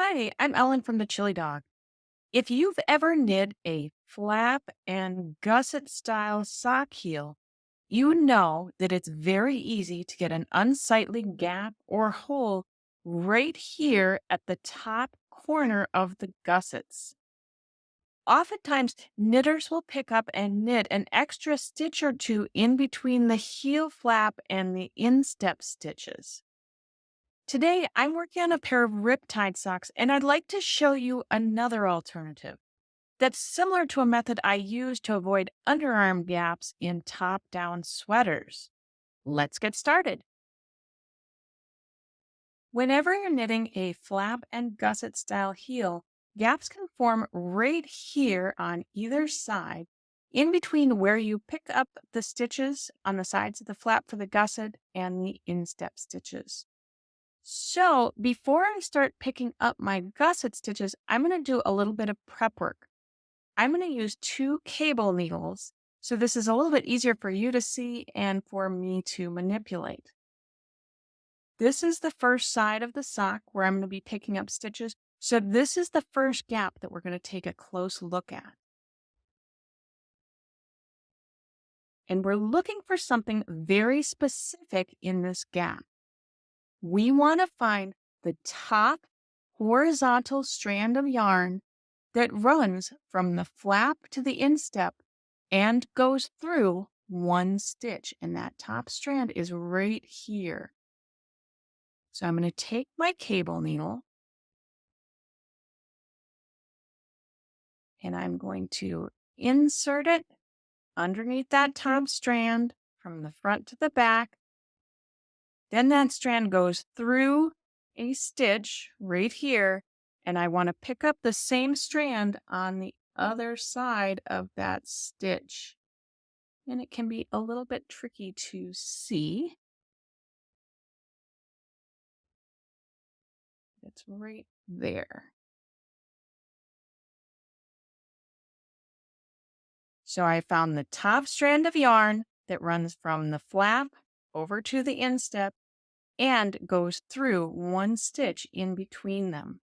Hi, I'm Ellen from the Chili Dog. If you've ever knit a flap and gusset style sock heel, you know that it's very easy to get an unsightly gap or hole right here at the top corner of the gussets. Oftentimes, knitters will pick up and knit an extra stitch or two in between the heel flap and the instep stitches. Today, I'm working on a pair of riptide socks, and I'd like to show you another alternative that's similar to a method I use to avoid underarm gaps in top down sweaters. Let's get started. Whenever you're knitting a flap and gusset style heel, gaps can form right here on either side, in between where you pick up the stitches on the sides of the flap for the gusset and the instep stitches. So before I start picking up my gusset stitches, I'm going to do a little bit of prep work. I'm going to use two cable needles. So this is a little bit easier for you to see and for me to manipulate. This is the first side of the sock where I'm going to be picking up stitches. So this is the first gap that we're going to take a close look at. And we're looking for something very specific in this gap. We want to find the top horizontal strand of yarn that runs from the flap to the instep and goes through one stitch. And that top strand is right here. So I'm going to take my cable needle and I'm going to insert it underneath that top strand from the front to the back. Then that strand goes through a stitch right here, and I want to pick up the same strand on the other side of that stitch. And it can be a little bit tricky to see. It's right there. So I found the top strand of yarn that runs from the flap over to the instep and goes through one stitch in between them.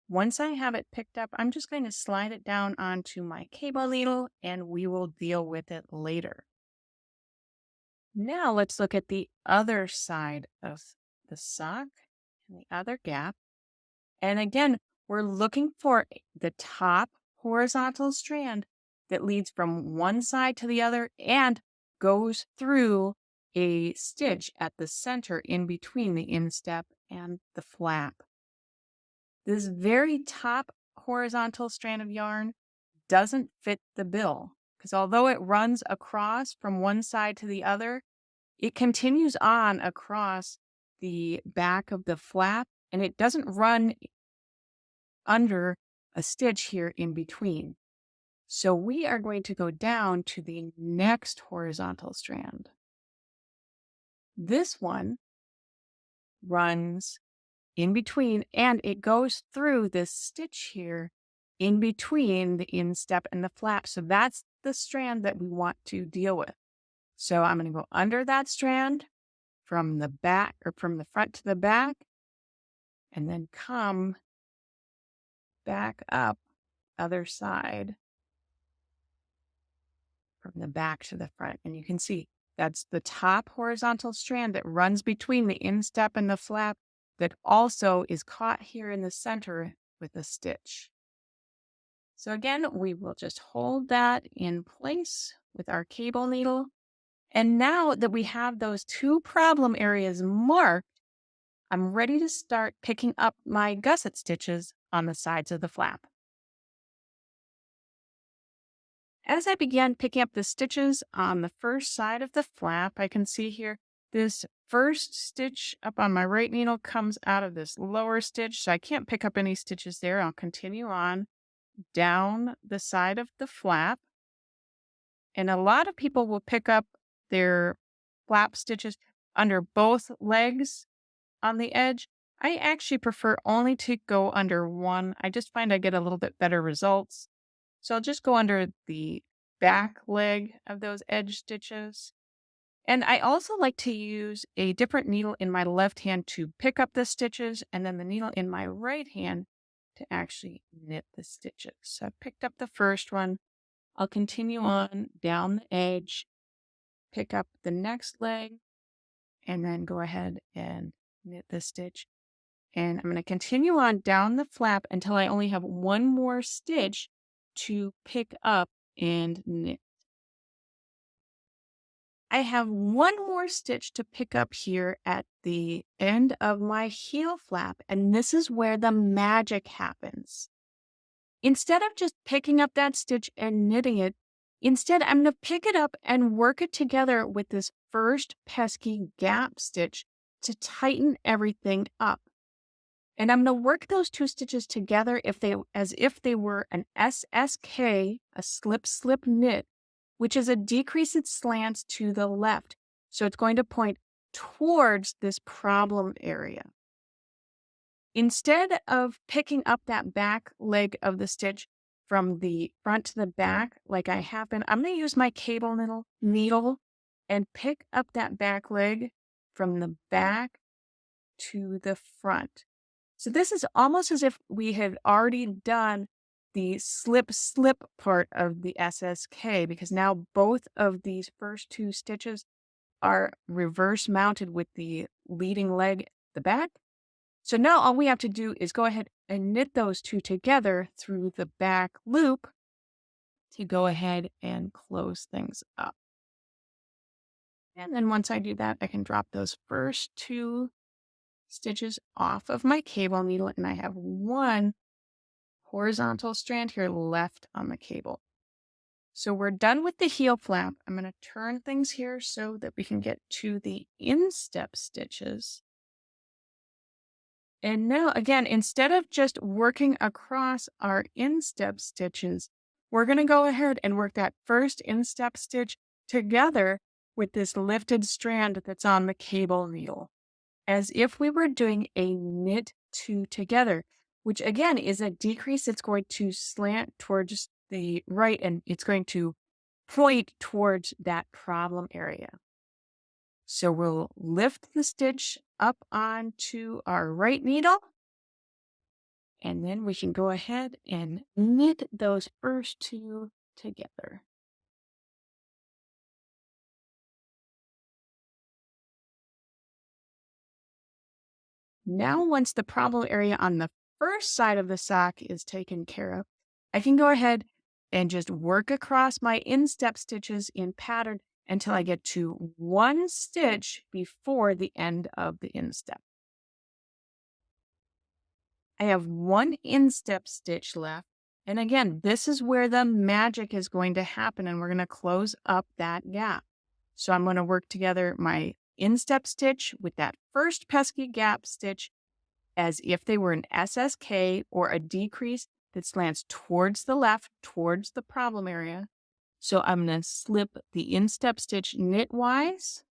Once I have it picked up, I'm just going to slide it down onto my cable needle and we will deal with it later. Now let's look at the other side of the sock and the other gap. And again, we're looking for the top horizontal strand that leads from one side to the other and goes through a stitch at the center in between the instep and the flap. This very top horizontal strand of yarn doesn't fit the bill because although it runs across from one side to the other, it continues on across the back of the flap and it doesn't run under a stitch here in between. So we are going to go down to the next horizontal strand. This one runs in between and it goes through this stitch here in between the instep and the flap. So that's the strand that we want to deal with. So I'm going to go under that strand from the back or from the front to the back and then come back up other side from the back to the front. And you can see that's the top horizontal strand that runs between the instep and the flap that also is caught here in the center with a stitch. So again, we will just hold that in place with our cable needle. And now that we have those two problem areas marked, I'm ready to start picking up my gusset stitches on the sides of the flap. As I began picking up the stitches on the first side of the flap, I can see here this first stitch up on my right needle comes out of this lower stitch, so I can't pick up any stitches there. I'll continue on down the side of the flap. And a lot of people will pick up their flap stitches under both legs on the edge. I actually prefer only to go under one. I just find I get a little bit better results. So I'll just go under the back leg of those edge stitches. And I also like to use a different needle in my left hand to pick up the stitches, and then the needle in my right hand to actually knit the stitches. So I picked up the first one. I'll continue on down the edge, pick up the next leg, and then go ahead and knit the stitch. And I'm going to continue on down the flap until I only have one more stitch to pick up and knit. I have one more stitch to pick up here at the end of my heel flap, and this is where the magic happens. Instead of just picking up that stitch and knitting it, instead I'm going to pick it up and work it together with this first pesky gap stitch to tighten everything up. And I'm going to work those two stitches together as if they were an SSK, a slip knit, which is a decreased slants to the left. So it's going to point towards this problem area. Instead of picking up that back leg of the stitch from the front to the back, like I have been, I'm going to use my cable needle and pick up that back leg from the back to the front. So this is almost as if we had already done the slip part of the SSK, because now both of these first two stitches are reverse mounted with the leading leg at the back. So now all we have to do is go ahead and knit those two together through the back loop to go ahead and close things up. And then once I do that, I can drop those first two stitches off of my cable needle, and I have one horizontal strand here left on the cable. So we're done with the heel flap. I'm going to turn things here so that we can get to the instep stitches. And now, again, instead of just working across our instep stitches, we're going to go ahead and work that first instep stitch together with this lifted strand that's on the cable needle, as if we were doing a knit two together, which again is a decrease. It's going to slant towards the right, and it's going to point towards that problem area. So we'll lift the stitch up onto our right needle, and then we can go ahead and knit those first two together. Now, once the problem area on the first side of the sock is taken care of, I can go ahead and just work across my instep stitches in pattern until I get to one stitch before the end of the instep. I have one instep stitch left. And again, this is where the magic is going to happen, and we're going to close up that gap. So I'm going to work together my instep stitch with that first pesky gap stitch as if they were an SSK or a decrease that slants towards the left, towards the problem area. So I'm going to slip the instep stitch knitwise.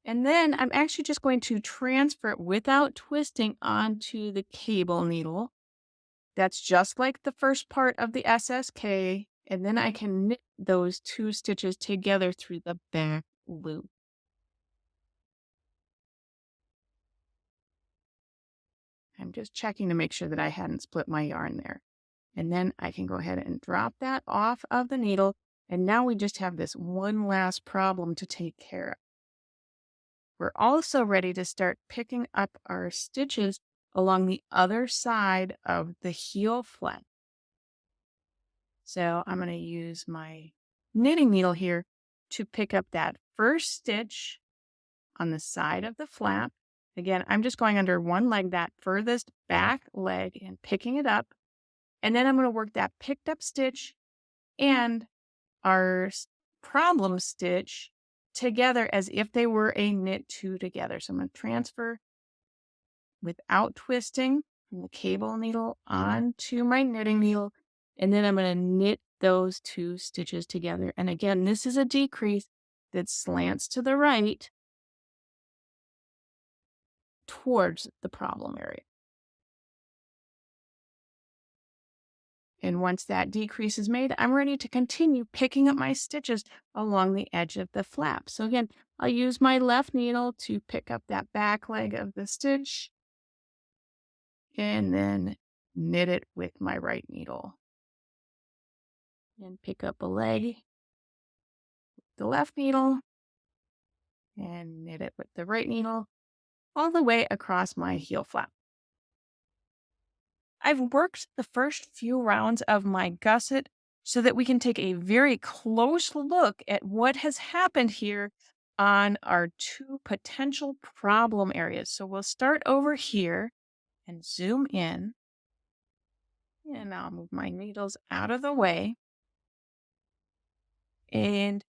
And then I'm actually just going to transfer it without twisting onto the cable needle. That's just like the first part of the SSK. And then I can knit those two stitches together through the back loop. I'm just checking to make sure that I hadn't split my yarn there. And then I can go ahead and drop that off of the needle. And now we just have this one last problem to take care of. We're also ready to start picking up our stitches along the other side of the heel flap. So I'm going to use my knitting needle here to pick up that first stitch on the side of the flap. Again, I'm just going under one leg, that furthest back leg, and picking it up. And then I'm going to work that picked up stitch and our problem stitch together as if they were a knit two together. So I'm going to transfer without twisting from the cable needle onto my knitting needle. And then I'm going to knit those two stitches together. And again, this is a decrease that slants to the right towards the problem area. And once that decrease is made, I'm ready to continue picking up my stitches along the edge of the flap. So again, I'll use my left needle to pick up that back leg of the stitch and then knit it with my right needle. And pick up a leg with the left needle and knit it with the right needle all the way across my heel flap. I've worked the first few rounds of my gusset so that we can take a very close look at what has happened here on our two potential problem areas. So we'll start over here and zoom in. And I'll move my needles out of the way. And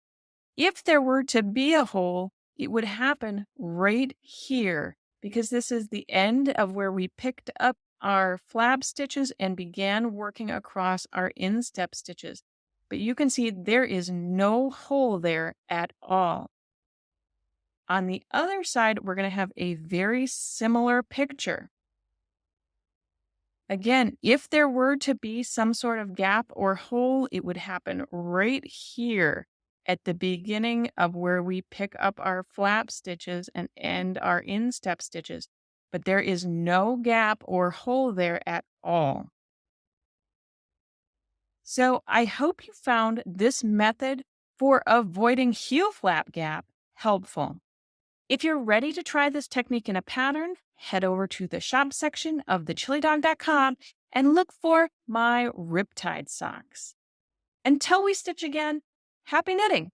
if there were to be a hole, it would happen right here because this is the end of where we picked up our flap stitches and began working across our instep stitches. But you can see there is no hole there at all. On the other side, we're going to have a very similar picture. Again, if there were to be some sort of gap or hole, it would happen right here at the beginning of where we pick up our flap stitches and end our instep stitches. But there is no gap or hole there at all. So I hope you found this method for avoiding heel flap gap helpful. If you're ready to try this technique in a pattern, head over to the shop section of thechilidog.com and look for my Riptide socks. Until we stitch again, happy knitting!